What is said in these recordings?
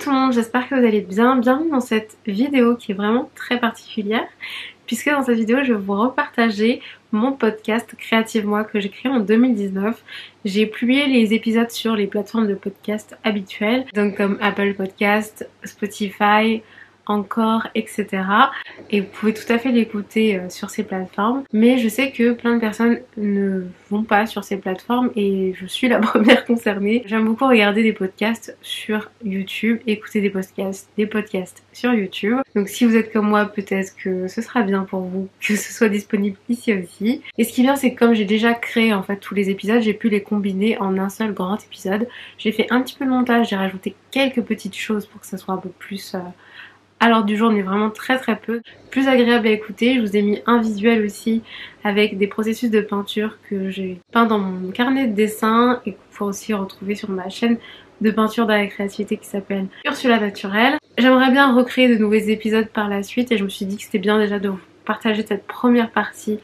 tout le monde, j'espère que vous allez bien. Bienvenue dans cette vidéo qui est vraiment très particulière puisque dans cette vidéo je vais vous repartager mon podcast Creative Moi que j'ai créé en 2019. J'ai publié les épisodes sur les plateformes de podcast habituelles, donc comme Apple Podcast, Spotify, Encore, etc. Et vous pouvez tout à fait l'écouter sur ces plateformes. Mais je sais que plein de personnes ne vont pas sur ces plateformes et je suis la première concernée. J'aime beaucoup regarder des podcasts sur YouTube, écouter des podcasts sur YouTube. Donc si vous êtes comme moi, peut-être que ce sera bien pour vous que ce soit disponible ici aussi. Et ce qui est bien, c'est que comme j'ai déjà créé en fait tous les épisodes, j'ai pu les combiner en un seul grand épisode. J'ai fait un petit peu de montage, j'ai rajouté quelques petites choses pour que ça soit un peu plus à l'ordre du jour, mais vraiment très peu, plus agréable à écouter. Je vous ai mis un visuel aussi avec des processus de peinture que j'ai peint dans mon carnet de dessin et que vous pouvez aussi retrouver sur ma chaîne de peinture dans la créativité qui s'appelle Ursula Naturelle. J'aimerais bien recréer de nouveaux épisodes par la suite et je me suis dit que c'était bien déjà de vous partager cette première partie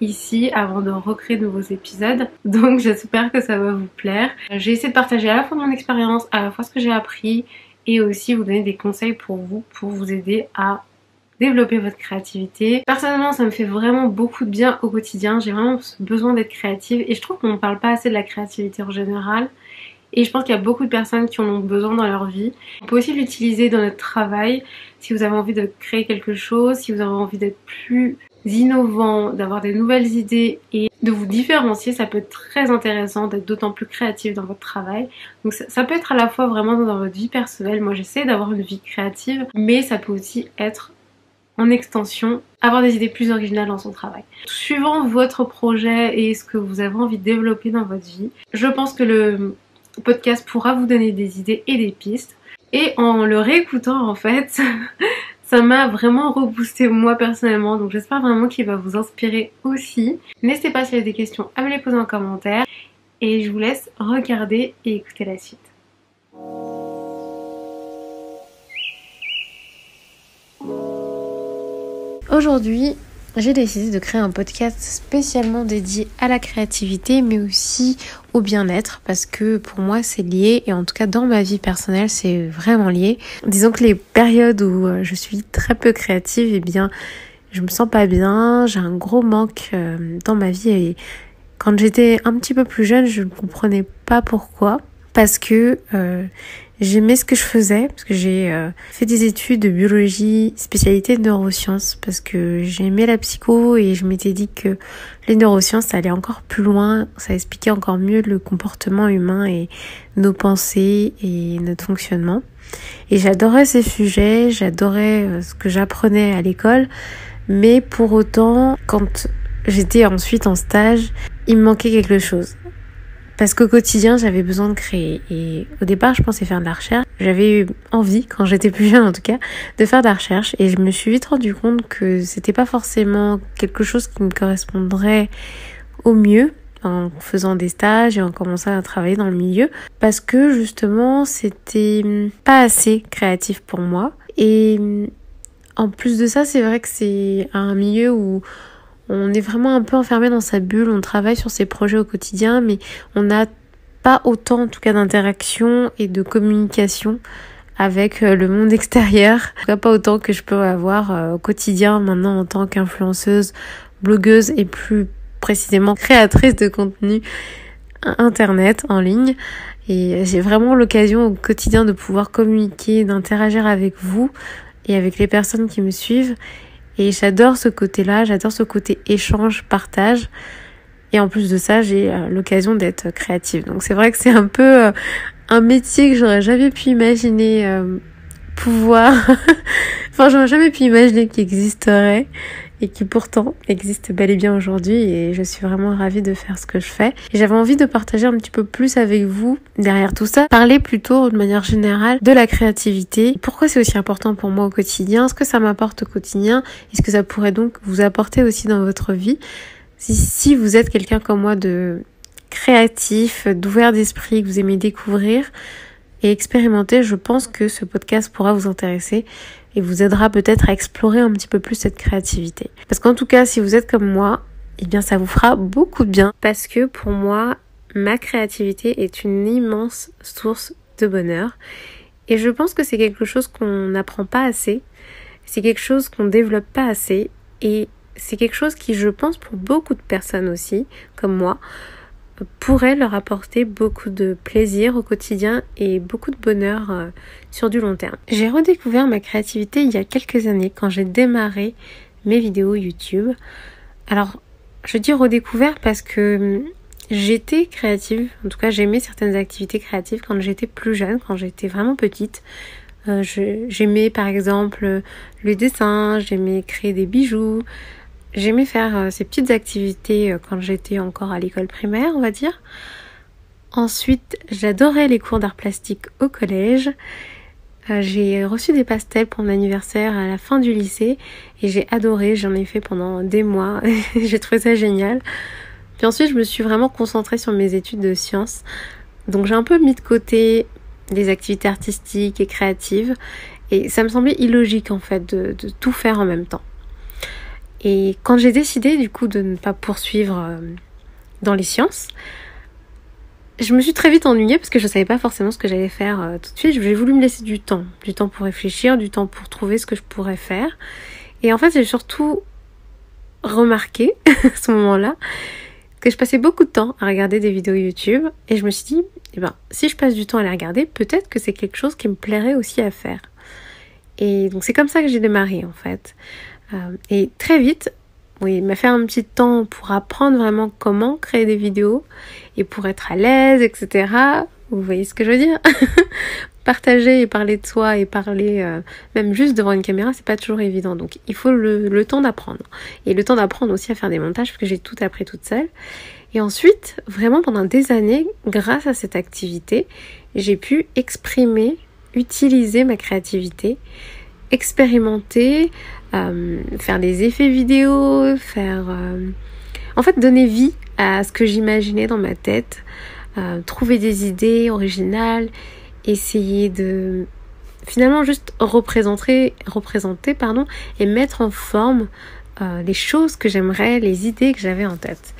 ici avant de recréer de nouveaux épisodes. Donc j'espère que ça va vous plaire. J'ai essayé de partager à la fois mon expérience, à la fois ce que j'ai appris et aussi vous donner des conseils pour vous aider à développer votre créativité. Personnellement, ça me fait vraiment beaucoup de bien au quotidien. J'ai vraiment besoin d'être créative et je trouve qu'on ne parle pas assez de la créativité en général. Et je pense qu'il y a beaucoup de personnes qui en ont besoin dans leur vie. On peut aussi l'utiliser dans notre travail. Si vous avez envie de créer quelque chose, si vous avez envie d'être plus innovant, d'avoir des nouvelles idées et de vous différencier, ça peut être très intéressant d'être d'autant plus créatif dans votre travail. Donc ça peut être à la fois vraiment dans votre vie personnelle. Moi j'essaie d'avoir une vie créative, mais ça peut aussi être en extension, avoir des idées plus originales dans son travail. Suivant votre projet et ce que vous avez envie de développer dans votre vie, je pense que le podcast pourra vous donner des idées et des pistes. Et en le réécoutant en fait, ça m'a vraiment reboosté moi personnellement, donc j'espère vraiment qu'il va vous inspirer aussi. N'hésitez pas si vous avez des questions à me les poser en commentaire et je vous laisse regarder et écouter la suite. Aujourd'hui, j'ai décidé de créer un podcast spécialement dédié à la créativité mais aussi au bien-être parce que pour moi c'est lié et en tout cas dans ma vie personnelle c'est vraiment lié. Disons que les périodes où je suis très peu créative, eh bien je me sens pas bien, j'ai un gros manque dans ma vie et quand j'étais un petit peu plus jeune je ne comprenais pas pourquoi. Parce que j'aimais ce que je faisais, parce que j'ai fait des études de biologie, spécialité de neurosciences, parce que j'aimais la psycho et je m'étais dit que les neurosciences ça allait encore plus loin, ça expliquait encore mieux le comportement humain et nos pensées et notre fonctionnement. Et j'adorais ces sujets, j'adorais ce que j'apprenais à l'école, mais pour autant, quand j'étais ensuite en stage, il me manquait quelque chose. Parce qu'au quotidien, j'avais besoin de créer. Et au départ, je pensais faire de la recherche. J'avais eu envie, quand j'étais plus jeune en tout cas, de faire de la recherche. Et je me suis vite rendu compte que c'était pas forcément quelque chose qui me correspondrait au mieux en faisant des stages et en commençant à travailler dans le milieu. Parce que justement, c'était pas assez créatif pour moi. Et en plus de ça, c'est vrai que c'est un milieu où on est vraiment un peu enfermé dans sa bulle, on travaille sur ses projets au quotidien, mais on n'a pas autant en tout cas d'interaction et de communication avec le monde extérieur. En tout cas pas autant que je peux avoir au quotidien maintenant en tant qu'influenceuse, blogueuse et plus précisément créatrice de contenu internet en ligne. Et j'ai vraiment l'occasion au quotidien de pouvoir communiquer, d'interagir avec vous et avec les personnes qui me suivent. Et j'adore ce côté-là, j'adore ce côté échange, partage. Et en plus de ça, j'ai l'occasion d'être créative. Donc c'est vrai que c'est un peu un métier que j'aurais jamais pu imaginer pouvoir... enfin, j'aurais jamais pu imaginer qu'il existerait et qui pourtant existe bel et bien aujourd'hui et je suis vraiment ravie de faire ce que je fais. Et j'avais envie de partager un petit peu plus avec vous derrière tout ça, parler plutôt de manière générale de la créativité. Pourquoi c'est aussi important pour moi au quotidien, ce que ça m'apporte au quotidien et ce que ça pourrait donc vous apporter aussi dans votre vie. Si vous êtes quelqu'un comme moi de créatif, d'ouvert d'esprit, que vous aimez découvrir et expérimenter, je pense que ce podcast pourra vous intéresser et vous aidera peut-être à explorer un petit peu plus cette créativité. Parce qu'en tout cas, si vous êtes comme moi, eh bien ça vous fera beaucoup de bien. Parce que pour moi, ma créativité est une immense source de bonheur. Et je pense que c'est quelque chose qu'on n'apprend pas assez, c'est quelque chose qu'on développe pas assez, et c'est quelque chose qui, je pense, pour beaucoup de personnes aussi, comme moi, pourrait leur apporter beaucoup de plaisir au quotidien et beaucoup de bonheur sur du long terme. J'ai redécouvert ma créativité il y a quelques années quand j'ai démarré mes vidéos YouTube. Alors, je dis redécouvert parce que j'étais créative, en tout cas j'aimais certaines activités créatives quand j'étais plus jeune, quand j'étais vraiment petite. J'aimais par exemple le dessin, j'aimais créer des bijoux, j'aimais faire ces petites activités quand j'étais encore à l'école primaire, on va dire. Ensuite, j'adorais les cours d'art plastique au collège. J'ai reçu des pastels pour mon anniversaire à la fin du lycée et j'ai adoré, j'en ai fait pendant des mois, j'ai trouvé ça génial. Puis ensuite, je me suis vraiment concentrée sur mes études de sciences. Donc j'ai un peu mis de côté des activités artistiques et créatives et ça me semblait illogique en fait de tout faire en même temps. Et quand j'ai décidé du coup de ne pas poursuivre dans les sciences, je me suis très vite ennuyée parce que je savais pas forcément ce que j'allais faire tout de suite. J'ai voulu me laisser du temps pour réfléchir, du temps pour trouver ce que je pourrais faire. Et en fait, j'ai surtout remarqué à ce moment-là que je passais beaucoup de temps à regarder des vidéos YouTube et je me suis dit, si je passe du temps à les regarder, peut-être que c'est quelque chose qui me plairait aussi à faire. Et donc c'est comme ça que j'ai démarré en fait. Et très vite, oui, il m'a fait un petit temps pour apprendre vraiment comment créer des vidéos et pour être à l'aise, etc. Vous voyez ce que je veux dire? Partager et parler de soi et parler même juste devant une caméra, c'est pas toujours évident. Donc il faut le temps d'apprendre. Et le temps d'apprendre aussi à faire des montages parce que j'ai tout appris toute seule. Et ensuite, vraiment pendant des années, grâce à cette activité, j'ai pu exprimer, utiliser ma créativité, expérimenter, faire des effets vidéo, en fait donner vie à ce que j'imaginais dans ma tête, trouver des idées originales, essayer de finalement juste représenter et mettre en forme les choses que j'aimerais, les idées que j'avais en tête.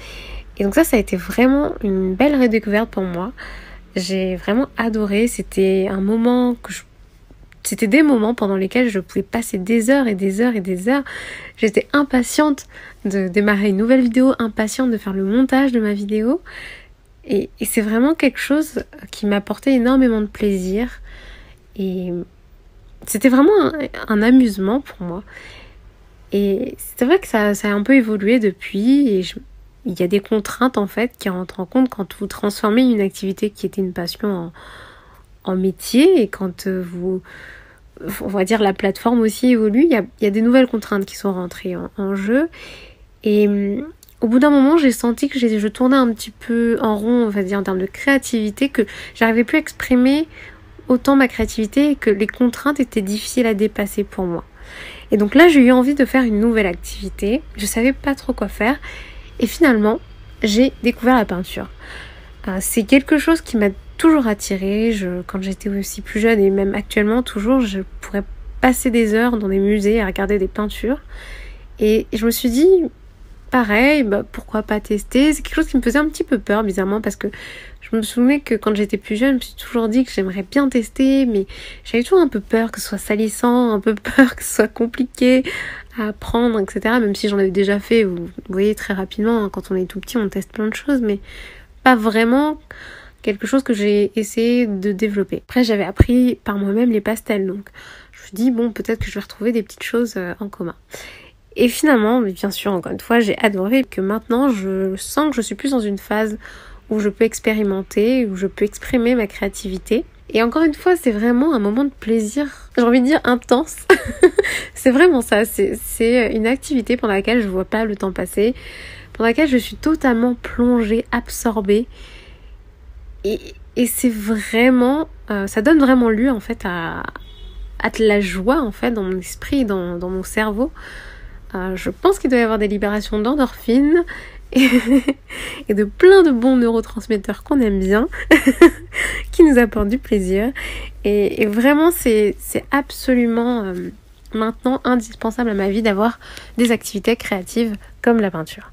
Et donc ça a été vraiment une belle redécouverte pour moi. J'ai vraiment adoré, c'était des moments pendant lesquels je pouvais passer des heures et des heures et des heures. J'étais impatiente de démarrer une nouvelle vidéo, impatiente de faire le montage de ma vidéo. Et c'est vraiment quelque chose qui m'apportait énormément de plaisir. Et c'était vraiment un amusement pour moi. Et c'est vrai que ça a un peu évolué depuis. Et il y a des contraintes en fait qui rentrent en compte quand vous transformez une activité qui était une passion en métier. Et quand on va dire la plateforme aussi évolue, il y a des nouvelles contraintes qui sont rentrées en jeu. Et au bout d'un moment, j'ai senti que je tournais un petit peu en rond, on va dire, en termes de créativité, que j'arrivais plus à exprimer autant ma créativité et que les contraintes étaient difficiles à dépasser pour moi. Et donc là, j'ai eu envie de faire une nouvelle activité. Je savais pas trop quoi faire. Et finalement, j'ai découvert la peinture. C'est quelque chose qui m'a toujours attirée. Quand j'étais aussi plus jeune et même actuellement toujours, je pourrais passer des heures dans des musées à regarder des peintures. Et je me suis dit, pareil, pourquoi pas tester? C'est quelque chose qui me faisait un petit peu peur, bizarrement, parce que je me souvenais que quand j'étais plus jeune, je me suis toujours dit que j'aimerais bien tester, mais j'avais toujours un peu peur que ce soit salissant, un peu peur que ce soit compliqué à apprendre, etc. Même si j'en avais déjà fait, vous voyez très rapidement, quand on est tout petit, on teste plein de choses, mais pas vraiment quelque chose que j'ai essayé de développer. Après, j'avais appris par moi-même les pastels, donc je me suis dit, peut-être que je vais retrouver des petites choses en commun. Et finalement, mais bien sûr, encore une fois, j'ai adoré que maintenant, je sens que je suis plus dans une phase où je peux expérimenter, où je peux exprimer ma créativité. Et encore une fois, c'est vraiment un moment de plaisir, j'ai envie de dire intense. C'est vraiment ça, c'est une activité pendant laquelle je vois pas le temps passer, pendant laquelle je suis totalement plongée, absorbée. Et c'est vraiment, ça donne vraiment lieu en fait à de la joie en fait dans mon esprit, dans mon cerveau. Je pense qu'il doit y avoir des libérations d'endorphines et de plein de bons neurotransmetteurs qu'on aime bien, qui nous apportent du plaisir. Et vraiment, c'est absolument maintenant indispensable à ma vie d'avoir des activités créatives comme la peinture.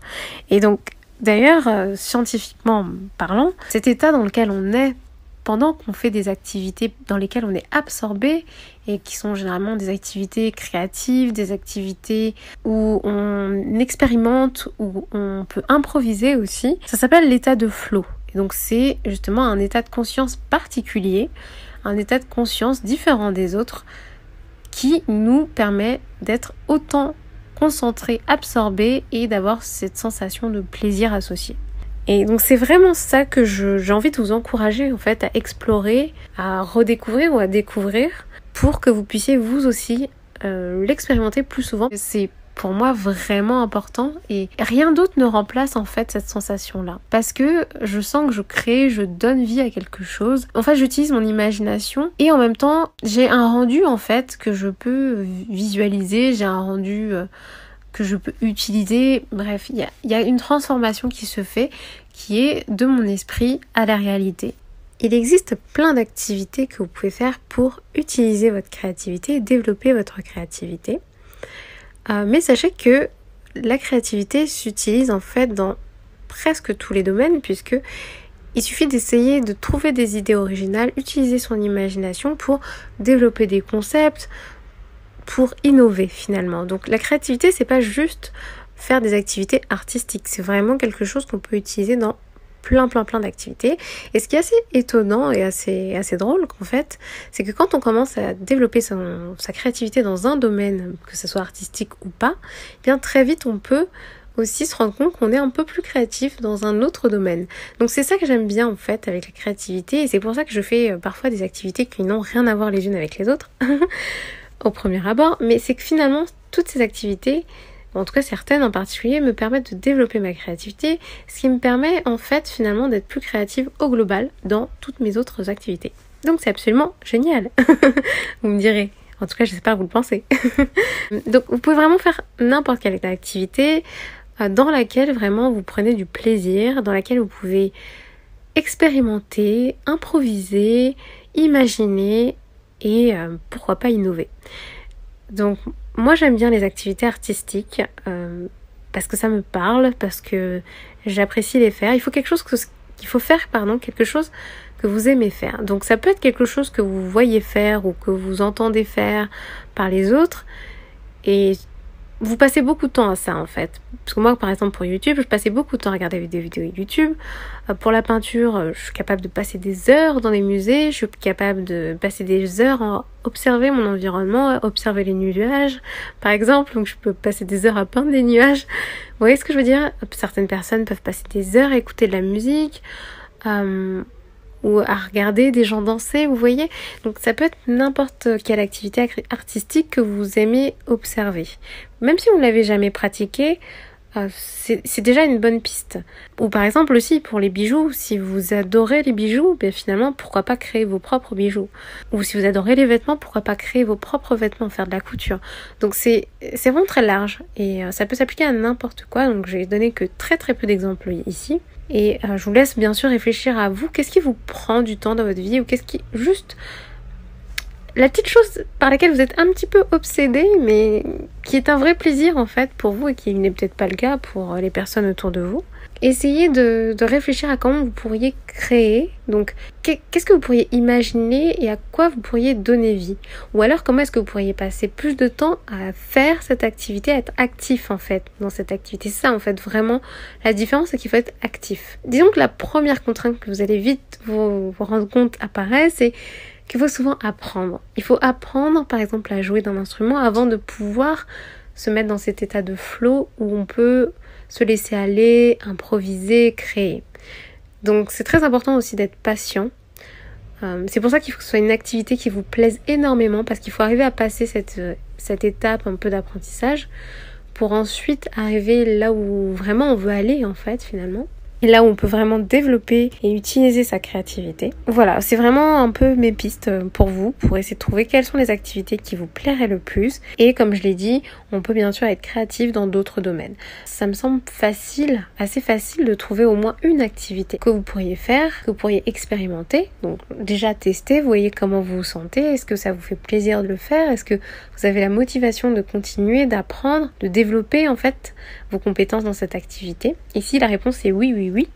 Et donc, d'ailleurs, scientifiquement parlant, cet état dans lequel on est pendant qu'on fait des activités dans lesquelles on est absorbé et qui sont généralement des activités créatives, des activités où on expérimente, où on peut improviser aussi, ça s'appelle l'état de flow. Et donc c'est justement un état de conscience particulier, un état de conscience différent des autres qui nous permet d'être autant concentré, absorbé et d'avoir cette sensation de plaisir associée. Et donc c'est vraiment ça que j'ai envie de vous encourager en fait à explorer, à redécouvrir ou à découvrir pour que vous puissiez vous aussi l'expérimenter plus souvent. C'est pour moi vraiment important et rien d'autre ne remplace en fait cette sensation-là. Parce que je sens que je crée, je donne vie à quelque chose. En fait, j'utilise mon imagination et en même temps, j'ai un rendu en fait que je peux visualiser, j'ai un rendu que je peux utiliser. Bref, il y a une transformation qui se fait qui est de mon esprit à la réalité. Il existe plein d'activités que vous pouvez faire pour utiliser votre créativité et développer votre créativité. Mais sachez que la créativité s'utilise en fait dans presque tous les domaines puisque il suffit d'essayer de trouver des idées originales, utiliser son imagination pour développer des concepts, pour innover finalement. Donc la créativité, c'est pas juste faire des activités artistiques, c'est vraiment quelque chose qu'on peut utiliser dans plein d'activités. Et ce qui est assez étonnant et assez drôle qu'en fait, c'est que quand on commence à développer sa créativité dans un domaine, que ce soit artistique ou pas, eh bien très vite on peut aussi se rendre compte qu'on est un peu plus créatif dans un autre domaine. Donc c'est ça que j'aime bien en fait avec la créativité et c'est pour ça que je fais parfois des activités qui n'ont rien à voir les unes avec les autres au premier abord, mais c'est que finalement toutes ces activités, en tout cas certaines en particulier, me permettent de développer ma créativité, ce qui me permet en fait finalement d'être plus créative au global dans toutes mes autres activités. Donc c'est absolument génial, vous me direz. En tout cas, j'espère que vous le pensez. Donc vous pouvez vraiment faire n'importe quelle activité dans laquelle vraiment vous prenez du plaisir, dans laquelle vous pouvez expérimenter, improviser, imaginer et pourquoi pas innover. Donc moi j'aime bien les activités artistiques parce que ça me parle, parce que j'apprécie les faire. Il faut quelque chose que vous aimez faire. Donc ça peut être quelque chose que vous voyez faire ou que vous entendez faire par les autres et vous passez beaucoup de temps à ça en fait. Parce que moi par exemple pour YouTube, je passais beaucoup de temps à regarder des vidéos YouTube. Pour la peinture, je suis capable de passer des heures dans les musées, je suis capable de passer des heures à observer mon environnement, à observer les nuages par exemple. Donc je peux passer des heures à peindre des nuages. Vous voyez ce que je veux dire? Certaines personnes peuvent passer des heures à écouter de la musique. Ou à regarder des gens danser, vous voyez. Donc ça peut être n'importe quelle activité artistique que vous aimez observer. Même si vous ne l'avez jamais pratiqué, c'est déjà une bonne piste. Ou par exemple aussi pour les bijoux, si vous adorez les bijoux, bien finalement pourquoi pas créer vos propres bijoux. Ou si vous adorez les vêtements, pourquoi pas créer vos propres vêtements, faire de la couture. Donc c'est vraiment très large et ça peut s'appliquer à n'importe quoi. Donc j'ai donné que très peu d'exemples ici. Et je vous laisse bien sûr réfléchir à vous, qu'est-ce qui vous prend du temps dans votre vie ou qu'est-ce qui juste la petite chose par laquelle vous êtes un petit peu obsédé mais qui est un vrai plaisir en fait pour vous et qui n'est peut-être pas le cas pour les personnes autour de vous. Essayez de réfléchir à comment vous pourriez créer, donc qu'est-ce que vous pourriez imaginer et à quoi vous pourriez donner vie. Ou alors comment est-ce que vous pourriez passer plus de temps à faire cette activité, à être actif en fait dans cette activité. C'est ça en fait vraiment la différence, c'est qu'il faut être actif. Disons que la première contrainte que vous allez vite vous rendre compte apparaît, c'est qu'il faut souvent apprendre. Il faut apprendre par exemple à jouer d'un instrument avant de pouvoir se mettre dans cet état de flow où on peut se laisser aller, improviser, créer. Donc c'est très important aussi d'être patient. C'est pour ça qu'il faut que ce soit une activité qui vous plaise énormément parce qu'il faut arriver à passer cette étape un peu d'apprentissage pour ensuite arriver là où vraiment on veut aller en fait finalement. Et là où on peut vraiment développer et utiliser sa créativité. Voilà, c'est vraiment un peu mes pistes pour vous, pour essayer de trouver quelles sont les activités qui vous plairaient le plus. Et comme je l'ai dit, on peut bien sûr être créatif dans d'autres domaines. Ça me semble facile, assez facile de trouver au moins une activité que vous pourriez faire, que vous pourriez expérimenter. Donc déjà tester, vous voyez comment vous vous sentez, est-ce que ça vous fait plaisir de le faire, est-ce que vous avez la motivation de continuer, d'apprendre, de développer en fait vos compétences dans cette activité. Ici la réponse est oui, dit oui,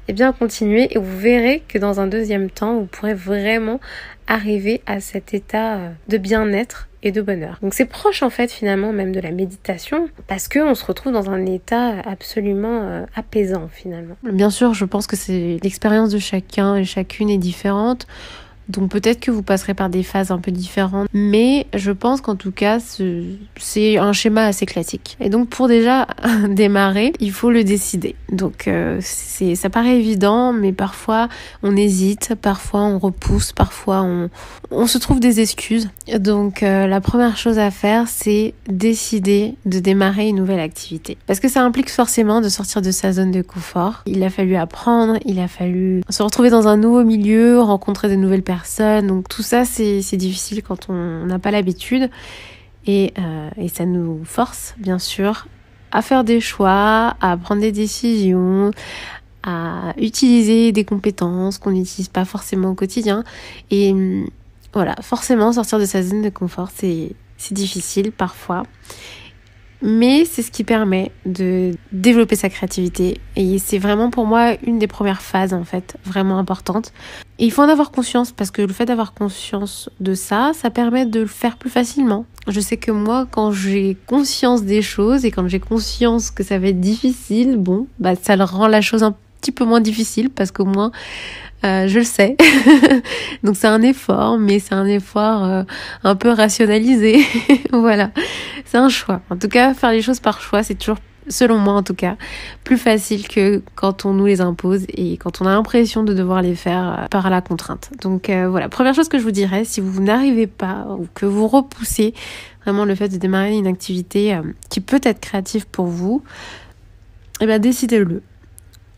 et bien continuez et vous verrez que dans un deuxième temps, vous pourrez vraiment arriver à cet état de bien-être et de bonheur. Donc c'est proche en fait finalement même de la méditation parce que on se retrouve dans un état absolument apaisant finalement. Bien sûr, je pense que c'est l'expérience de chacun et chacune est différente. Donc peut-être que vous passerez par des phases un peu différentes, mais je pense qu'en tout cas, c'est un schéma assez classique. Et donc pour déjà démarrer, il faut le décider. Donc ça paraît évident, mais parfois on hésite, parfois on repousse, parfois on se trouve des excuses. Donc la première chose à faire, c'est décider de démarrer une nouvelle activité. Parce que ça implique forcément de sortir de sa zone de confort. Il a fallu apprendre, il a fallu se retrouver dans un nouveau milieu, rencontrer de nouvelles personnes. Donc tout ça, c'est difficile quand on n'a pas l'habitude. Et ça nous force, bien sûr, à faire des choix, à prendre des décisions, à utiliser des compétences qu'on n'utilise pas forcément au quotidien. Et voilà, forcément, sortir de sa zone de confort, c'est difficile parfois. Mais c'est ce qui permet de développer sa créativité. Et c'est vraiment pour moi une des premières phases, en fait, vraiment importante. Et il faut en avoir conscience, parce que le fait d'avoir conscience de ça, ça permet de le faire plus facilement. Je sais que moi, quand j'ai conscience des choses et quand j'ai conscience que ça va être difficile, ça rend la chose un petit peu moins difficile, parce qu'au moins, je le sais. Donc c'est un effort, mais c'est un effort un peu rationalisé. Voilà, c'est un choix. En tout cas, faire les choses par choix, c'est toujours, selon moi en tout cas, plus facile que quand on nous les impose et quand on a l'impression de devoir les faire par la contrainte. Donc voilà, première chose que je vous dirais, si vous n'arrivez pas ou que vous repoussez vraiment le fait de démarrer une activité qui peut être créative pour vous, eh bien décidez-le.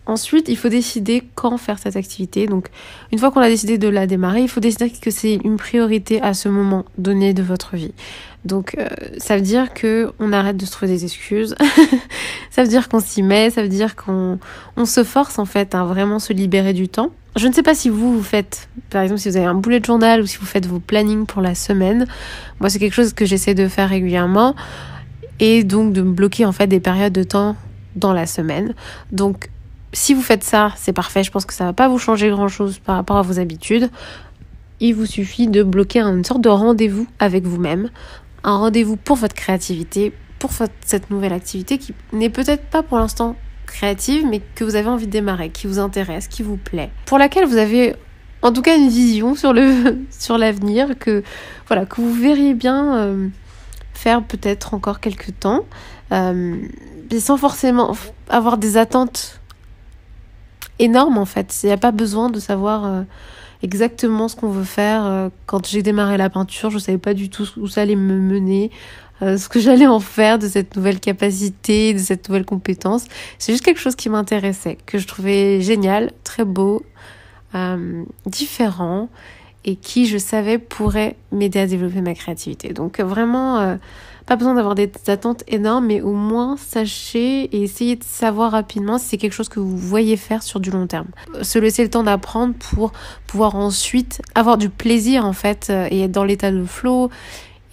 Ensuite, il faut décider quand faire cette activité. Donc, une fois qu'on a décidé de la démarrer, il faut décider que c'est une priorité à ce moment donné de votre vie. Donc, ça veut dire que on arrête de se trouver des excuses. Ça veut dire qu'on s'y met. Ça veut dire qu'on se force en fait à vraiment se libérer du temps. Je ne sais pas si vous faites, par exemple, si vous avez un bullet journal ou si vous faites vos plannings pour la semaine. Moi, c'est quelque chose que j'essaie de faire régulièrement et donc de me bloquer en fait des périodes de temps dans la semaine. Donc si vous faites ça, c'est parfait. Je pense que ça va pas vous changer grand-chose par rapport à vos habitudes. Il vous suffit de bloquer une sorte de rendez-vous avec vous-même. Un rendez-vous pour votre créativité, pour cette nouvelle activité qui n'est peut-être pas pour l'instant créative, mais que vous avez envie de démarrer, qui vous intéresse, qui vous plaît. Pour laquelle vous avez en tout cas une vision sur l'avenir, que vous verriez bien faire peut-être encore quelques temps, mais sans forcément avoir des attentes énorme en fait. Il n'y a pas besoin de savoir exactement ce qu'on veut faire. Quand j'ai démarré la peinture, je ne savais pas du tout où ça allait me mener, ce que j'allais en faire de cette nouvelle capacité, de cette nouvelle compétence. C'est juste quelque chose qui m'intéressait, que je trouvais génial, très beau, différent et qui, je savais, pourrait m'aider à développer ma créativité. Donc vraiment, pas besoin d'avoir des attentes énormes, mais au moins sachez et essayez de savoir rapidement si c'est quelque chose que vous voyez faire sur du long terme. Se laisser le temps d'apprendre pour pouvoir ensuite avoir du plaisir en fait et être dans l'état de flow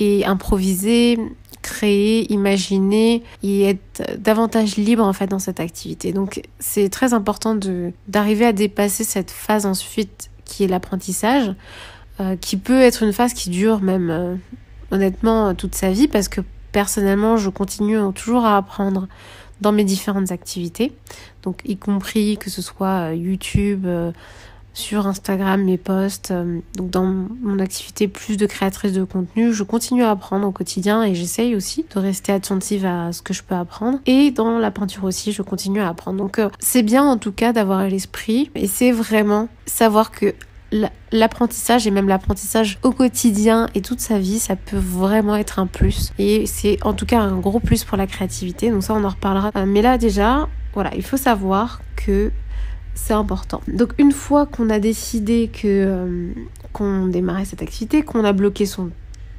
et improviser, créer, imaginer et être davantage libre en fait dans cette activité. Donc c'est très important d'arriver à dépasser cette phase ensuite qui est l'apprentissage, qui peut être une phase qui dure même honnêtement toute sa vie, parce que personnellement je continue toujours à apprendre dans mes différentes activités, donc y compris que ce soit YouTube, sur Instagram, mes posts, donc dans mon activité plus de créatrice de contenu, je continue à apprendre au quotidien et j'essaye aussi de rester attentive à ce que je peux apprendre. Et dans la peinture aussi, je continue à apprendre. Donc c'est bien en tout cas d'avoir à l'esprit, et c'est vraiment savoir que l'apprentissage et même l'apprentissage au quotidien et toute sa vie, ça peut vraiment être un plus. Et c'est en tout cas un gros plus pour la créativité. Donc ça, on en reparlera. Mais là déjà, voilà, il faut savoir que c'est important. Donc une fois qu'on a décidé qu'on démarrait cette activité, qu'on a bloqué son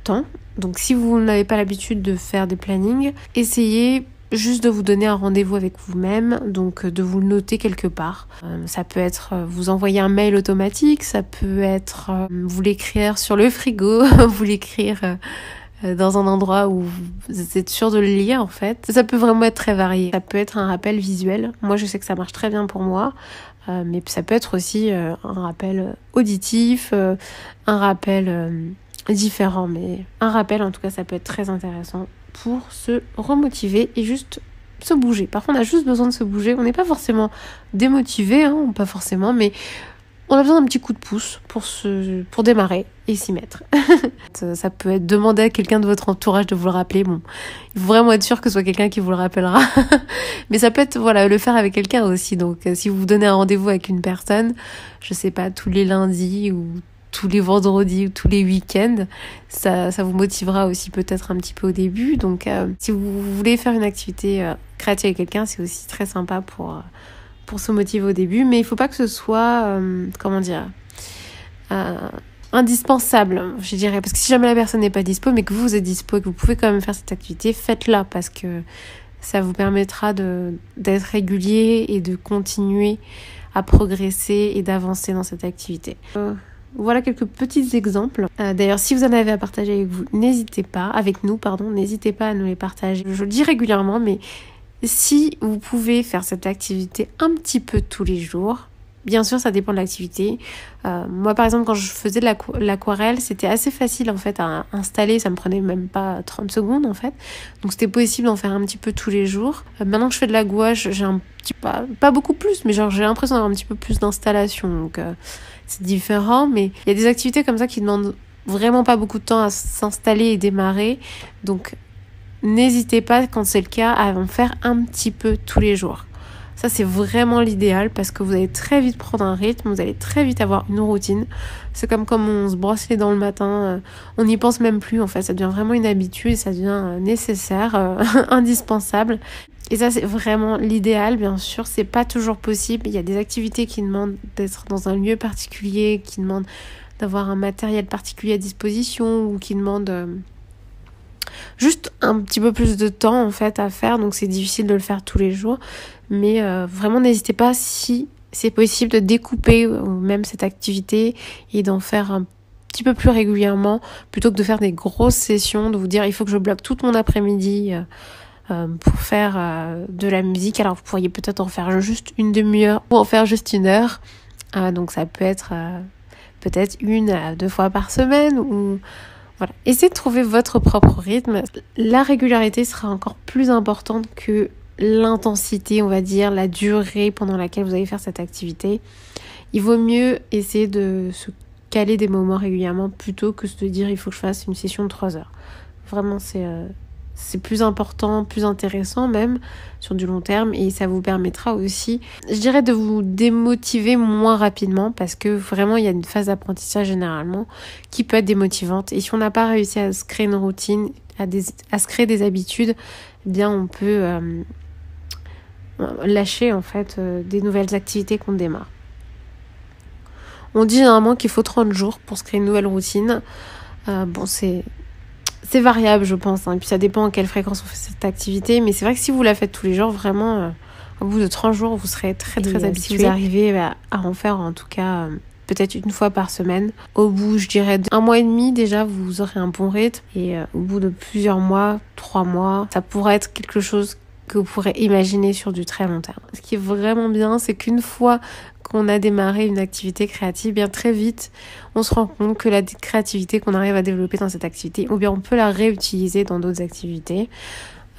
temps, donc si vous n'avez pas l'habitude de faire des plannings, essayez juste de vous donner un rendez-vous avec vous-même, donc de vous le noter quelque part. Ça peut être vous envoyer un mail automatique, ça peut être vous l'écrire sur le frigo, vous l'écrire dans un endroit où vous êtes sûr de le lire en fait. Ça peut vraiment être très varié. Ça peut être un rappel visuel. Moi je sais que ça marche très bien pour moi. Mais ça peut être aussi un rappel auditif, un rappel différent. Mais un rappel en tout cas ça peut être très intéressant pour se remotiver et juste se bouger. Parfois on a juste besoin de se bouger. On n'est pas forcément démotivé, hein, pas forcément, mais on a besoin d'un petit coup de pouce pour démarrer et s'y mettre. Ça peut être demander à quelqu'un de votre entourage de vous le rappeler. Bon, il faut vraiment être sûr que ce soit quelqu'un qui vous le rappellera. Mais ça peut être, voilà, le faire avec quelqu'un aussi. Donc, si vous vous donnez un rendez-vous avec une personne, je sais pas, tous les lundis ou tous les vendredis ou tous les week-ends, ça vous motivera aussi peut-être un petit peu au début. Donc, si vous voulez faire une activité créative avec quelqu'un, c'est aussi très sympa pour se motiver au début, mais il faut pas que ce soit, indispensable, je dirais, parce que si jamais la personne n'est pas dispo, mais que vous êtes dispo et que vous pouvez quand même faire cette activité, faites-la, parce que ça vous permettra d'être régulier et de continuer à progresser et d'avancer dans cette activité. Voilà quelques petits exemples. D'ailleurs, si vous en avez à partager avec nous, n'hésitez pas à nous les partager. Je le dis régulièrement, mais si vous pouvez faire cette activité un petit peu tous les jours, bien sûr ça dépend de l'activité. Moi par exemple quand je faisais de l'aquarelle, c'était assez facile en fait à installer, ça me prenait même pas 30 secondes en fait. Donc c'était possible d'en faire un petit peu tous les jours. Maintenant que je fais de la gouache, j'ai pas beaucoup plus, mais genre j'ai l'impression d'avoir un petit peu plus d'installation. Donc c'est différent, mais il y a des activités comme ça qui demandent vraiment pas beaucoup de temps à s'installer et démarrer. Donc n'hésitez pas, quand c'est le cas, à en faire un petit peu tous les jours. Ça, c'est vraiment l'idéal parce que vous allez très vite prendre un rythme, vous allez très vite avoir une routine. C'est comme on se brosse les dents le matin, on n'y pense même plus en fait. Ça devient vraiment une habitude, ça devient nécessaire, indispensable. Et ça, c'est vraiment l'idéal, bien sûr. C'est pas toujours possible. Il y a des activités qui demandent d'être dans un lieu particulier, qui demandent d'avoir un matériel particulier à disposition ou qui demandent juste un petit peu plus de temps en fait à faire, donc c'est difficile de le faire tous les jours, mais vraiment n'hésitez pas, si c'est possible, de découper même cette activité et d'en faire un petit peu plus régulièrement plutôt que de faire des grosses sessions, de vous dire il faut que je bloque tout mon après-midi pour faire de la musique. Alors vous pourriez peut-être en faire juste une demi-heure ou en faire juste une heure, donc ça peut être peut-être 1 à 2 fois par semaine ou voilà. Essayez de trouver votre propre rythme. La régularité sera encore plus importante que l'intensité, on va dire, la durée pendant laquelle vous allez faire cette activité. Il vaut mieux essayer de se caler des moments régulièrement plutôt que de dire il faut que je fasse une session de 3 heures. Vraiment, c'est plus important, plus intéressant même sur du long terme, et ça vous permettra aussi, je dirais, de vous démotiver moins rapidement parce que vraiment il y a une phase d'apprentissage généralement qui peut être démotivante, et si on n'a pas réussi à se créer une routine, à se créer des habitudes, eh bien on peut lâcher en fait des nouvelles activités qu'on démarre. On dit généralement qu'il faut 30 jours pour se créer une nouvelle routine. C'est variable, je pense, hein. Et puis ça dépend à quelle fréquence on fait cette activité. Mais c'est vrai que si vous la faites tous les jours, vraiment, au bout de 30 jours, vous serez très habitué. Si vous arrivez à en faire, en tout cas, peut-être 1 fois par semaine. Au bout, je dirais, d'1 mois et demi, déjà, vous aurez un bon rythme. Et au bout de plusieurs mois, 3 mois, ça pourrait être quelque chose que vous pourrez imaginer sur du très long terme. Ce qui est vraiment bien, c'est qu'une fois qu'on a démarré une activité créative, bien très vite, on se rend compte que la créativité qu'on arrive à développer dans cette activité, ou bien on peut la réutiliser dans d'autres activités.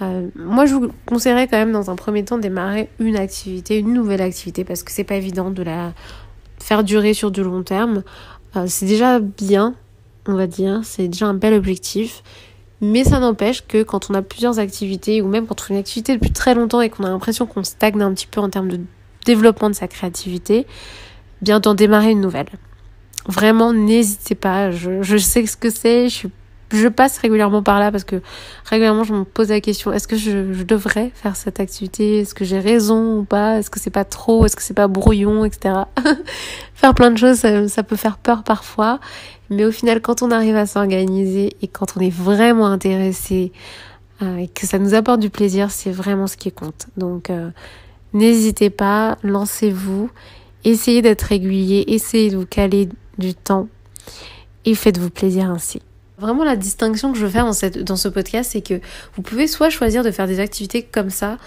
Moi, je vous conseillerais quand même dans un premier temps de démarrer une nouvelle activité, parce que c'est pas évident de la faire durer sur du long terme. C'est déjà bien, on va dire, c'est déjà un bel objectif. Mais ça n'empêche que quand on a plusieurs activités, ou même quand on fait une activité depuis très longtemps et qu'on a l'impression qu'on stagne un petit peu en termes de développement de sa créativité, bien d'en démarrer une nouvelle. Vraiment, n'hésitez pas. Je sais ce que c'est. Je passe régulièrement par là parce que régulièrement je me pose la question, est-ce que je devrais faire cette activité? Est-ce que j'ai raison ou pas? Est-ce que c'est pas trop? Est-ce que c'est pas brouillon, etc. Faire plein de choses, ça peut faire peur parfois. Mais au final, quand on arrive à s'organiser et quand on est vraiment intéressé et que ça nous apporte du plaisir, c'est vraiment ce qui compte. Donc, n'hésitez pas, lancez-vous, essayez d'être régulier, essayez de vous caler du temps et faites-vous plaisir ainsi. Vraiment, la distinction que je veux faire dans ce podcast, c'est que vous pouvez soit choisir de faire des activités comme ça,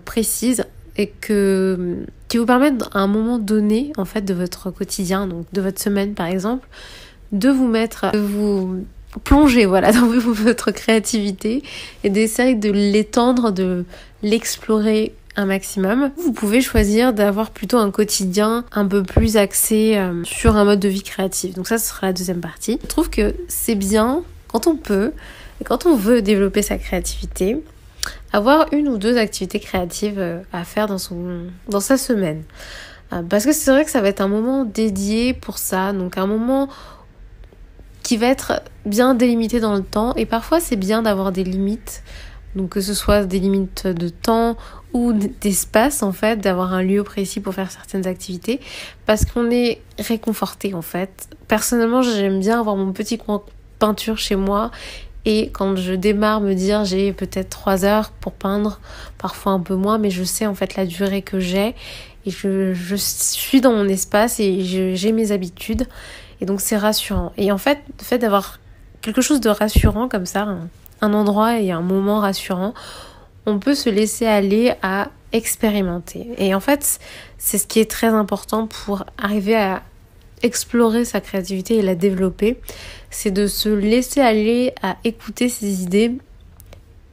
précises, et qui vous permettent à un moment donné, en fait, de votre quotidien, donc de votre semaine par exemple, de vous plonger, voilà, dans votre créativité et d'essayer de l'étendre, de l'explorer un maximum. Vous pouvez choisir d'avoir plutôt un quotidien un peu plus axé sur un mode de vie créatif. Donc ça, ce sera la deuxième partie. Je trouve que c'est bien, quand on peut, et quand on veut développer sa créativité, avoir une ou deux activités créatives à faire dans sa semaine. Parce que c'est vrai que ça va être un moment dédié pour ça, donc un moment qui va être bien délimité dans le temps, et parfois c'est bien d'avoir des limites, donc que ce soit des limites de temps ou d'espace en fait, d'avoir un lieu précis pour faire certaines activités, parce qu'on est réconforté en fait. Personnellement, j'aime bien avoir mon petit coin peinture chez moi, et quand je démarre me dire j'ai peut-être 3 heures pour peindre, parfois un peu moins, mais je sais en fait la durée que j'ai, et je suis dans mon espace et j'ai mes habitudes, et donc c'est rassurant. Et en fait, le fait d'avoir quelque chose de rassurant comme ça, un endroit et un moment rassurant, on peut se laisser aller à expérimenter. Et en fait, c'est ce qui est très important pour arriver à explorer sa créativité et la développer, c'est de se laisser aller à écouter ses idées,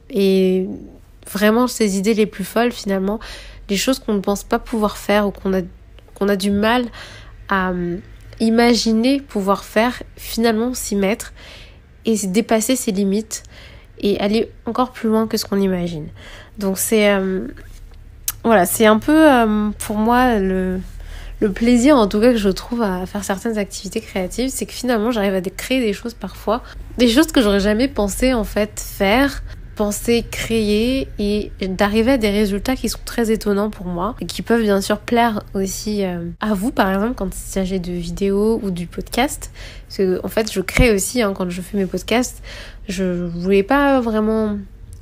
et vraiment ses idées les plus folles finalement, les choses qu'on ne pense pas pouvoir faire ou qu'on a du mal à imaginer pouvoir faire, finalement s'y mettre et dépasser ses limites et aller encore plus loin que ce qu'on imagine. Donc c'est voilà, c'est un peu pour moi le plaisir en tout cas que je trouve à faire certaines activités créatives, c'est que finalement j'arrive à créer des choses parfois, des choses que j'aurais jamais pensé en fait faire, penser créer, et d'arriver à des résultats qui sont très étonnants pour moi et qui peuvent bien sûr plaire aussi à vous, par exemple quand il s'agit de vidéos ou du podcast, parce que en fait je crée aussi quand je fais mes podcasts. Je voulais pas vraiment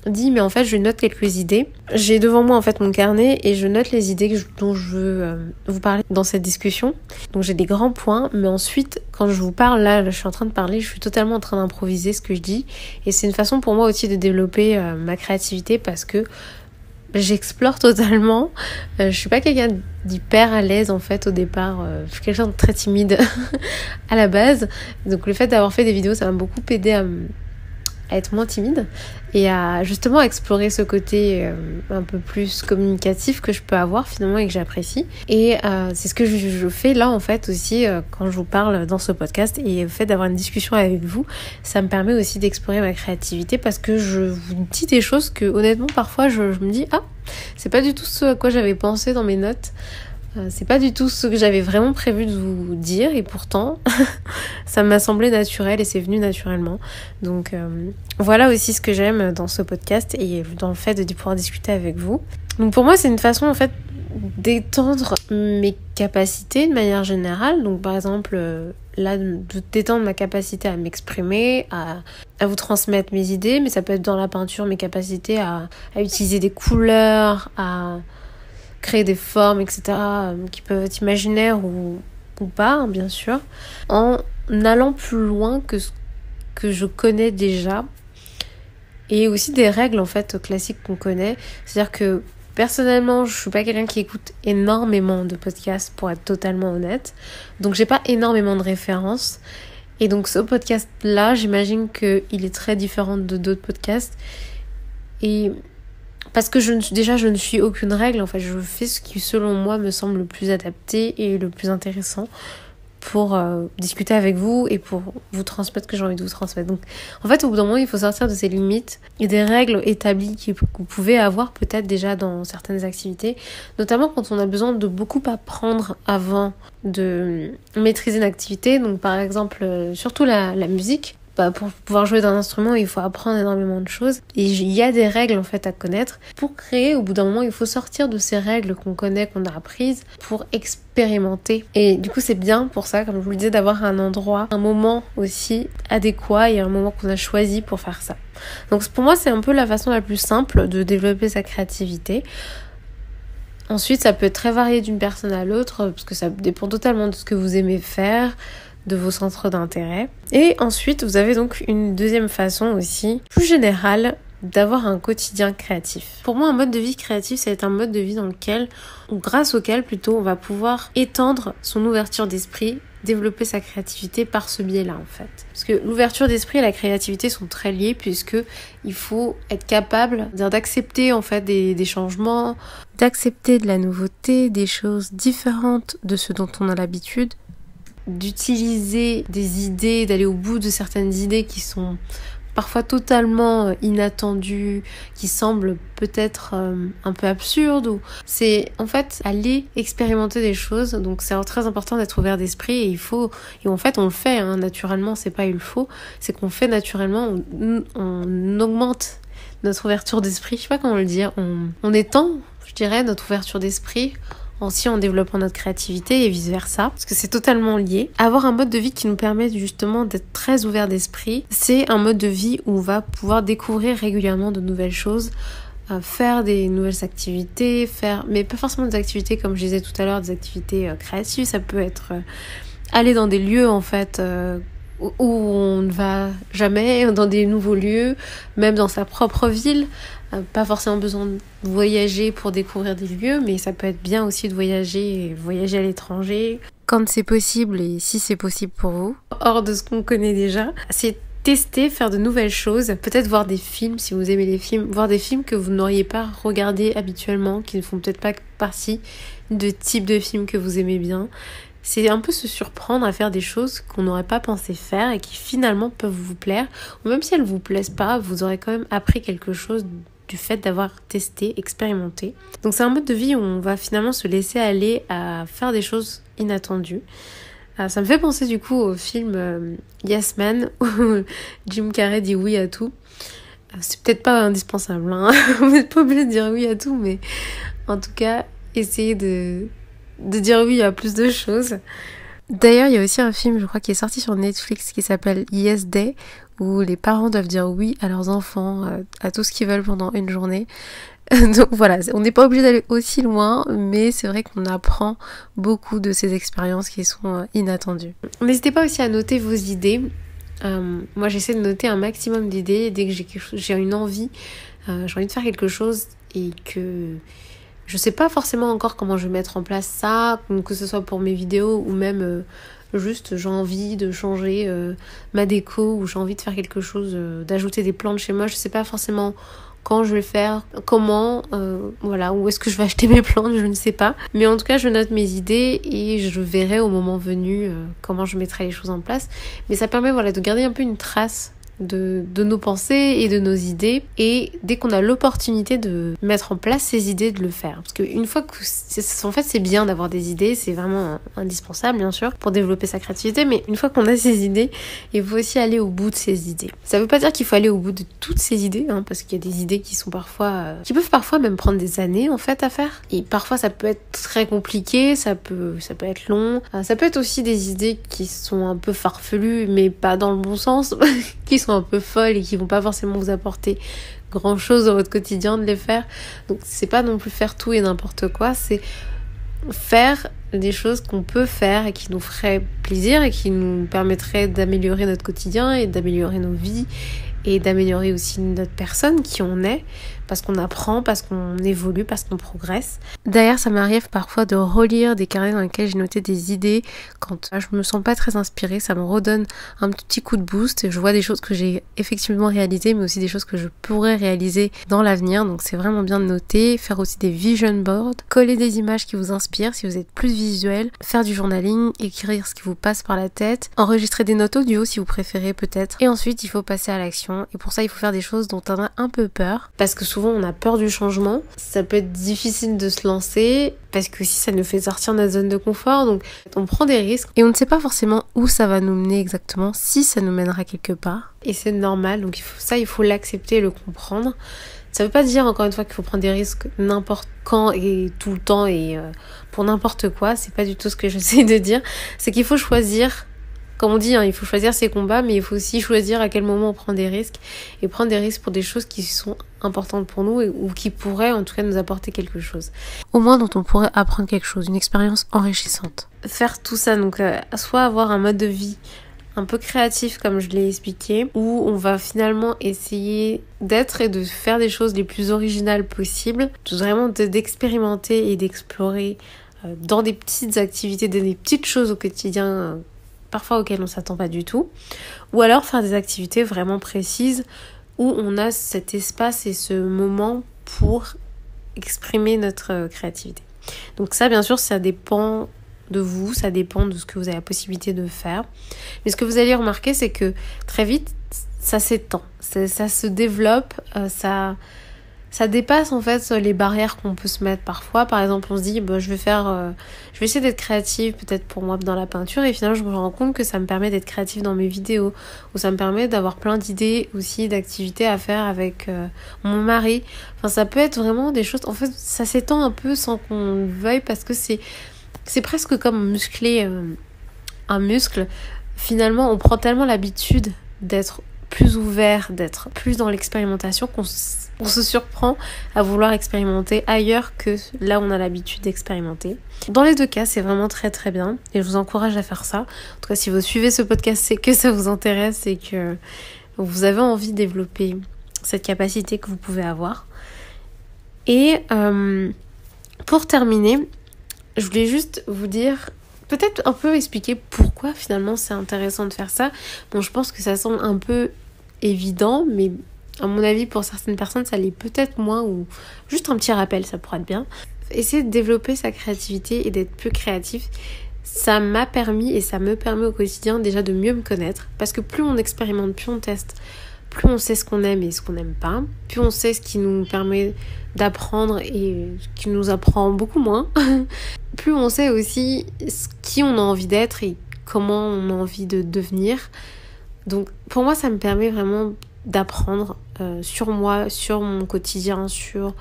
dit, mais en fait je note quelques idées. J'ai devant moi en fait mon carnet et je note les idées dont je veux vous parler dans cette discussion. Donc j'ai des grands points, mais ensuite quand je vous parle là, je suis en train de parler, je suis totalement en train d'improviser ce que je dis, et c'est une façon pour moi aussi de développer ma créativité, parce que j'explore totalement. Je suis pas quelqu'un d'hyper à l'aise en fait au départ, je suis quelqu'un de très timide à la base, donc le fait d'avoir fait des vidéos, ça m'a beaucoup aidé à être moins timide et à justement explorer ce côté un peu plus communicatif que je peux avoir finalement et que j'apprécie. Et c'est ce que je fais là en fait aussi quand je vous parle dans ce podcast, et le fait d'avoir une discussion avec vous, ça me permet aussi d'explorer ma créativité, parce que je vous dis des choses que honnêtement parfois je me dis c'est pas du tout ce à quoi j'avais pensé dans mes notes. C'est pas du tout ce que j'avais vraiment prévu de vous dire, et pourtant ça m'a semblé naturel et c'est venu naturellement. Donc voilà aussi ce que j'aime dans ce podcast et dans le fait de pouvoir discuter avec vous. Donc pour moi c'est une façon en fait d'étendre mes capacités de manière générale. Donc par exemple là, d'étendre ma capacité à m'exprimer, à vous transmettre mes idées, mais ça peut être dans la peinture, mes capacités à utiliser des couleurs, à créer des formes, etc., qui peuvent être imaginaires ou pas, bien sûr, en allant plus loin que ce que je connais déjà, et aussi des règles en fait classiques qu'on connaît. C'est-à-dire que personnellement, je suis pas quelqu'un qui écoute énormément de podcasts, pour être totalement honnête, donc j'ai pas énormément de références, et donc ce podcast-là, j'imagine qu'il est très différent de d'autres podcasts, et parce que je ne suis aucune règle, en fait, je fais ce qui selon moi me semble le plus adapté et le plus intéressant pour discuter avec vous et pour vous transmettre ce que j'ai envie de vous transmettre. Donc en fait au bout d'un moment il faut sortir de ces limites et des règles établies que vous pouvez avoir peut-être déjà dans certaines activités, notamment quand on a besoin de beaucoup apprendre avant de maîtriser une activité. Donc par exemple surtout la musique. Pour pouvoir jouer d'un instrument, il faut apprendre énormément de choses. Et il y a des règles en fait à connaître. Pour créer, au bout d'un moment, il faut sortir de ces règles qu'on connaît, qu'on a apprises, pour expérimenter. Et du coup, c'est bien pour ça, comme je vous le disais, d'avoir un endroit, un moment aussi adéquat et un moment qu'on a choisi pour faire ça. Donc pour moi, c'est un peu la façon la plus simple de développer sa créativité. Ensuite, ça peut être très varié d'une personne à l'autre, parce que ça dépend totalement de ce que vous aimez faire, de vos centres d'intérêt. Et ensuite, vous avez donc une deuxième façon aussi, plus générale, d'avoir un quotidien créatif. Pour moi, un mode de vie créatif, c'est un mode de vie dans lequel, ou grâce auquel plutôt, on va pouvoir étendre son ouverture d'esprit, développer sa créativité par ce biais-là en fait. Parce que l'ouverture d'esprit et la créativité sont très liées puisque il faut être capable d'accepter en fait des changements, d'accepter de la nouveauté, des choses différentes de ce dont on a l'habitude, d'utiliser des idées, d'aller au bout de certaines idées qui sont parfois totalement inattendues, qui semblent peut-être un peu absurdes. Ou c'est en fait aller expérimenter des choses. Donc c'est très important d'être ouvert d'esprit et en fait on le fait naturellement, c'est pas il faut, c'est qu'on fait naturellement, on augmente notre ouverture d'esprit, je sais pas comment le dire, on étend, je dirais, notre ouverture d'esprit aussi en développant notre créativité et vice versa, parce que c'est totalement lié. Avoir un mode de vie qui nous permet justement d'être très ouvert d'esprit, c'est un mode de vie où on va pouvoir découvrir régulièrement de nouvelles choses, faire des nouvelles activités, mais pas forcément des activités comme je disais tout à l'heure, des activités créatives, ça peut être aller dans des lieux en fait où on ne va jamais, dans des nouveaux lieux, même dans sa propre ville. Pas forcément besoin de voyager pour découvrir des lieux, mais ça peut être bien aussi de voyager à l'étranger, quand c'est possible et si c'est possible pour vous. Hors de ce qu'on connaît déjà, c'est tester, faire de nouvelles choses, peut-être voir des films si vous aimez les films, voir des films que vous n'auriez pas regardés habituellement, qui ne font peut-être pas partie de type de films que vous aimez bien. C'est un peu se surprendre à faire des choses qu'on n'aurait pas pensé faire et qui finalement peuvent vous plaire. Ou même si elles ne vous plaisent pas, vous aurez quand même appris quelque chose du fait d'avoir testé, expérimenté. Donc c'est un mode de vie où on va finalement se laisser aller à faire des choses inattendues. Ça me fait penser du coup au film Yes Man où Jim Carrey dit oui à tout. C'est peut-être pas indispensable, hein. Vous n'êtes pas obligé de dire oui à tout, mais en tout cas, essayez de dire oui à plus de choses. D'ailleurs, il y a aussi un film, je crois, qui est sorti sur Netflix qui s'appelle Yes Day, où les parents doivent dire oui à leurs enfants, à tout ce qu'ils veulent pendant une journée. Donc voilà, on n'est pas obligé d'aller aussi loin, mais c'est vrai qu'on apprend beaucoup de ces expériences qui sont inattendues. N'hésitez pas aussi à noter vos idées. Moi, j'essaie de noter un maximum d'idées dès que j'ai une envie, j'ai envie de faire quelque chose et que je sais pas forcément encore comment je vais mettre en place ça, que ce soit pour mes vidéos ou même juste j'ai envie de changer ma déco ou j'ai envie de faire quelque chose, d'ajouter des plantes chez moi. Je sais pas forcément quand je vais le faire, comment, voilà, où est-ce que je vais acheter mes plantes, je ne sais pas. Mais en tout cas, je note mes idées et je verrai au moment venu comment je mettrai les choses en place. Mais ça permet voilà, de garder un peu une trace de nos pensées et de nos idées, et dès qu'on a l'opportunité de mettre en place ces idées, de le faire. Parce qu'une fois que en fait c'est bien d'avoir des idées, c'est vraiment indispensable bien sûr pour développer sa créativité, mais une fois qu'on a ces idées, il faut aussi aller au bout de ces idées. Ça veut pas dire qu'il faut aller au bout de toutes ces idées, parce qu'il y a des idées qui sont qui peuvent parfois même prendre des années en fait à faire, et parfois ça peut être très compliqué, ça peut être long, ça peut être aussi des idées qui sont un peu farfelues mais pas dans le bon sens, qui sont un peu folles et qui vont pas forcément vous apporter grand chose dans votre quotidien de les faire. Donc c'est pas non plus faire tout et n'importe quoi, c'est faire des choses qu'on peut faire et qui nous feraient plaisir et qui nous permettraient d'améliorer notre quotidien et d'améliorer nos vies et d'améliorer aussi notre personne, qui on est, parce qu'on apprend, parce qu'on évolue, parce qu'on progresse. D'ailleurs, ça m'arrive parfois de relire des carnets dans lesquels j'ai noté des idées. Quand je me sens pas très inspirée, ça me redonne un petit coup de boost. Je vois des choses que j'ai effectivement réalisées, mais aussi des choses que je pourrais réaliser dans l'avenir. Donc c'est vraiment bien de noter, faire aussi des vision boards, coller des images qui vous inspirent si vous êtes plus visuel, faire du journaling, écrire ce qui vous passe par la tête, enregistrer des notes audio si vous préférez peut-être. Et ensuite, il faut passer à l'action. Et pour ça, il faut faire des choses dont on a un peu peur, parce que souvent on a peur du changement. Ça peut être difficile de se lancer parce que si ça nous fait sortir de notre zone de confort, donc on prend des risques et on ne sait pas forcément où ça va nous mener exactement, si ça nous mènera quelque part. Et c'est normal, donc il faut l'accepter et le comprendre. Ça veut pas dire encore une fois qu'il faut prendre des risques n'importe quand et tout le temps et pour n'importe quoi. C'est pas du tout ce que j'essaie de dire. C'est qu'il faut choisir comme on dit, hein, il faut choisir ses combats, mais il faut aussi choisir à quel moment on prend des risques, et prendre des risques pour des choses qui sont importantes pour nous ou qui pourraient en tout cas nous apporter quelque chose. Au moins dont on pourrait apprendre quelque chose, une expérience enrichissante. Faire tout ça, donc soit avoir un mode de vie un peu créatif comme je l'ai expliqué, où on va finalement essayer d'être et de faire des choses les plus originales possibles, vraiment d'expérimenter et d'explorer dans des petites activités, des petites choses au quotidien, parfois auxquelles on s'attend pas du tout, ou alors faire des activités vraiment précises où on a cet espace et ce moment pour exprimer notre créativité. Donc ça, bien sûr, ça dépend de vous, ça dépend de ce que vous avez la possibilité de faire. Mais ce que vous allez remarquer, c'est que très vite, ça s'étend, ça se développe, ça dépasse en fait les barrières qu'on peut se mettre parfois. Par exemple, on se dit, je vais essayer d'être créative peut-être pour moi dans la peinture, et finalement je me rends compte que ça me permet d'être créative dans mes vidéos, ou ça me permet d'avoir plein d'idées aussi, d'activités à faire avec mon mari. Enfin, ça peut être vraiment des choses, en fait, ça s'étend un peu sans qu'on le veuille, parce que c'est presque comme muscler un muscle. Finalement, on prend tellement l'habitude d'être plus ouvert, d'être plus dans l'expérimentation qu'on se surprend à vouloir expérimenter ailleurs que là où on a l'habitude d'expérimenter. Dans les deux cas, c'est vraiment très très bien et je vous encourage à faire ça. En tout cas, si vous suivez ce podcast, c'est que ça vous intéresse et que vous avez envie de développer cette capacité que vous pouvez avoir. Et pour terminer, je voulais juste vous dire, peut-être un peu expliquer pourquoi finalement c'est intéressant de faire ça. Bon, je pense que ça semble un peu évident, mais à mon avis pour certaines personnes ça l'est peut-être moins, ou juste un petit rappel, ça pourrait être bien. Essayer de développer sa créativité et d'être plus créatif, ça m'a permis et ça me permet au quotidien déjà de mieux me connaître, parce que plus on expérimente, plus on teste, plus on sait ce qu'on aime et ce qu'on n'aime pas, plus on sait ce qui nous permet d'apprendre et qui nous apprend beaucoup moins, plus on sait aussi qui on a envie d'être et comment on a envie de devenir. Donc pour moi, ça me permet vraiment d'apprendre sur moi, sur mon quotidien, sur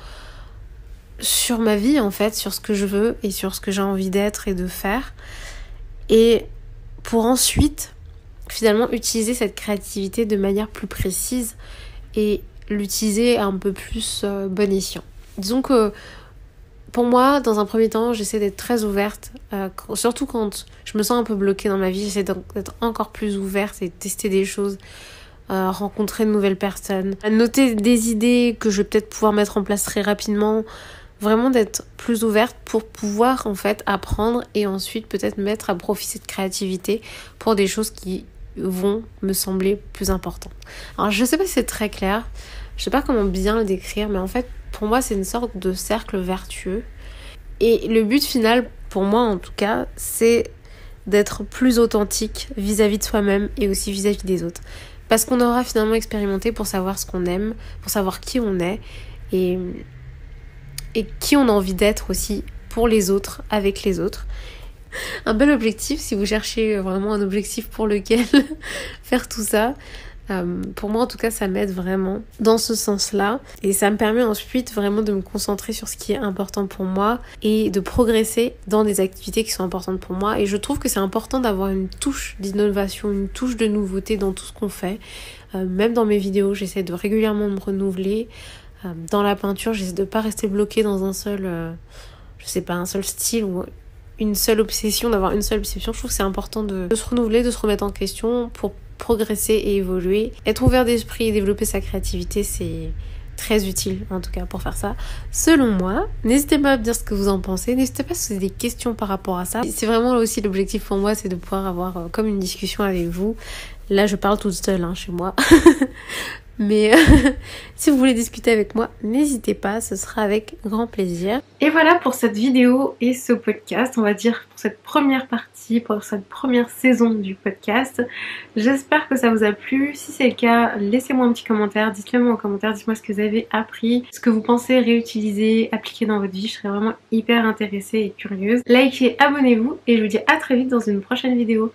ma vie en fait, sur ce que je veux et sur ce que j'ai envie d'être et de faire. Et pour ensuite finalement utiliser cette créativité de manière plus précise et l'utiliser un peu plus bon escient. Disons que pour moi, dans un premier temps, j'essaie d'être très ouverte, surtout quand je me sens un peu bloquée dans ma vie, j'essaie d'être encore plus ouverte et de tester des choses, rencontrer de nouvelles personnes, noter des idées que je vais peut-être pouvoir mettre en place très rapidement, vraiment d'être plus ouverte pour pouvoir en fait apprendre et ensuite peut-être mettre à profit cette créativité pour des choses qui vont me sembler plus importantes. Alors je sais pas si c'est très clair, je sais pas comment bien le décrire, mais en fait pour moi c'est une sorte de cercle vertueux et le but final pour moi en tout cas c'est d'être plus authentique vis-à-vis de soi-même et aussi vis-à-vis des autres, parce qu'on aura finalement expérimenté pour savoir ce qu'on aime, pour savoir qui on est et qui on a envie d'être aussi pour les autres, avec les autres. Un bel objectif si vous cherchez vraiment un objectif pour lequel faire tout ça. Pour moi en tout cas ça m'aide vraiment dans ce sens-là et ça me permet ensuite vraiment de me concentrer sur ce qui est important pour moi et de progresser dans des activités qui sont importantes pour moi. Et je trouve que c'est important d'avoir une touche d'innovation, une touche de nouveauté dans tout ce qu'on fait. Même dans mes vidéos, j'essaie de régulièrement me renouveler. Dans la peinture, j'essaie de pas rester bloquée dans un seul un seul style ou une seule obsession, d'avoir une seule obsession. Je trouve que c'est important de se renouveler, de se remettre en question pour progresser et évoluer. Être ouvert d'esprit et développer sa créativité, c'est très utile en tout cas pour faire ça, selon moi. N'hésitez pas à me dire ce que vous en pensez, n'hésitez pas si vous avez des questions par rapport à ça. C'est vraiment aussi l'objectif pour moi, c'est de pouvoir avoir comme une discussion avec vous. Là je parle toute seule chez moi mais si vous voulez discuter avec moi, n'hésitez pas, ce sera avec grand plaisir. Et voilà pour cette vidéo et ce podcast, on va dire pour cette première partie, pour cette première saison du podcast. J'espère que ça vous a plu. Si c'est le cas, laissez-moi un petit commentaire, dites-le moi en commentaire, dites-moi ce que vous avez appris, ce que vous pensez réutiliser, appliquer dans votre vie. Je serais vraiment hyper intéressée et curieuse. Likez, abonnez-vous et je vous dis à très vite dans une prochaine vidéo.